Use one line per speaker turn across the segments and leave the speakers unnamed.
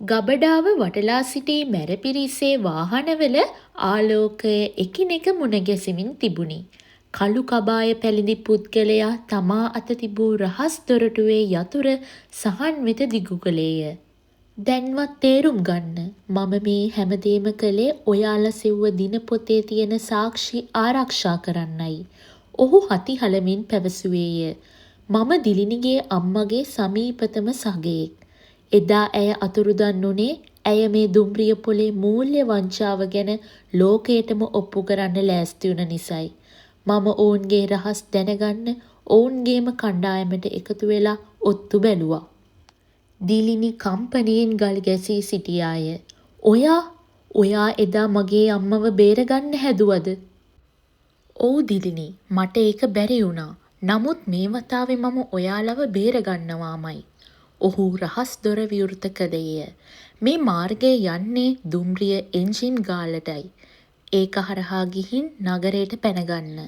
ගබඩාව වටලා සිටි මැරපිරිසේ වාහනවල ආලෝකය එකිනෙක මුණගැසෙමින් තිබුණි. කළු කබාය පැළඳි පුද්ගලයා තමා අත තිබූ රහස් දොරටුවේ යතුර සහන් වෙත දිගු කළේය. දැන්වත් තේරුම් ගන්න. මම මේ හැමදේම කළේ ඔයාලා සෙව්ව දිනපොතේ තියෙන සාක්ෂි ආරක්ෂා කරන්නයි. ඔහු හතිහලමින් පැවසුවේය. මම දිලිනිගේ අම්මගේ සමීපතම සගයෙක්. එදා ඇය අතුරුදන් වුණේ ඇය මේ දුම්රිය පොලේ මූල්‍ය වංචාව ගැන ලෝකයටම ඔප්පු කරන්න ලෑස්ති වුණ නිසයි. මම ඔවුන්ගේ රහස් දැනගන්න ඔවුන්ගේම කණ්ඩායමට එකතු වෙලා ඔත්තු බැලුවා. දිලිනි කම්පනයෙන් ගල් ගැසී සිටියාය. ඔයා එදා මගේ අම්මව බේරගන්න හැදුවද? ඔව් දිලිනි, මට ඒක බැරි වුණා. නමුත් මේ වතාවේ මම ඔයාලව බේරගන්නවාමයි. ඔහු රහස් දොර විවෘත කළේය. මේ මාර්ගය යන්නේ දුම්රිය එන්ජින් ගාලටයි. ඒක හරහා ගිහින් නගරයට පැනගන්න.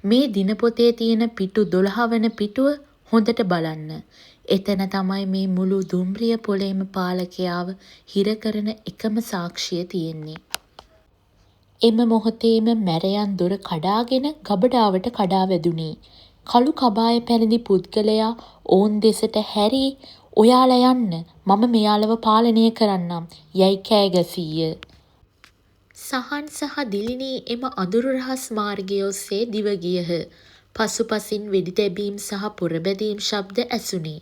මේ දිනපොතේ තියෙන පිටු 12 වන පිටුව හොඳට බලන්න. එතන තමයි මේ මුළු දුම්රිය පොළේම පාලකයාව හිර කරන එකම සාක්ෂිය තියෙන්නේ. එම මොහොතේම මැරයන් දොර කඩාගෙන ගබඩාවට කඩා වැදුණි. කළු කබාය පැළඳි පුද්ගලයා ඔවුන් දෙසට හැරී ඔයාලා යන්න, මම මෙයාලව පාලනය කරන්නම් යයි කෑ ගැසීය. සහන් සහ දිලිනී එම අඳුරු රහස් මාර්ගය ඔස්සේ දිව ගියහ. පසුපසින් වෙඩි තැබීම් සහ පුරබැදීම් ශබ්ද ඇසුණි.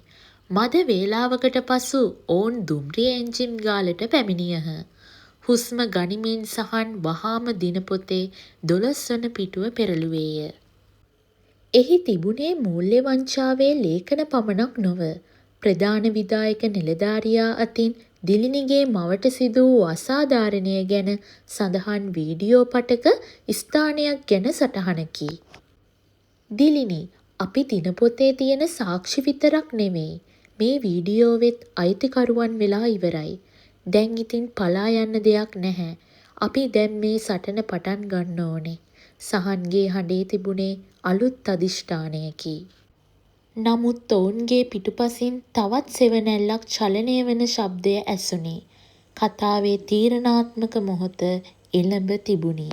මද වේලාවකට පසු ඔවුන් දුම්රිය එන්ජින් ගාලට පැමිණියහ. හුස්ම ගනිමින් සහන් වහාම දිනපොතේ 12 වන පිටුව පෙරළුවේය. එහි තිබුණේ මූල්‍ය වංචාවේ ලේඛන පමණක් නොව ප්‍රධාන විධායක නිලධාරියා අතින් දිලිනිගේ මවට සිදු වූ අසාධාරණය ගැන සඳහන් වීඩියෝ පටක ස්ථානයක් ගැන සටහනකි. දිලිනි, අපි දිනපොතේ තියෙන සාක්ෂි විතරක් නෙමෙයි මේ වීඩියෝවෙත් අයිතිකරුවන් වෙලා ඉවරයි. දැන් ඉතින් පලා යන්න දෙයක් නැහැ. අපි දැන් මේ සටන පටන් ගන්න ඕනේ. සහන්ගේ හඬේ තිබුණේ අලුත් අධිෂ්ඨානයකි. නමුත් ඔවුන්ගේ පිටුපසින් තවත් සෙවණැල්ලක් චලනය වන ශබ්දය ඇසුණි. කතාවේ තීරණාත්මක මොහොත එළඹ තිබුණි.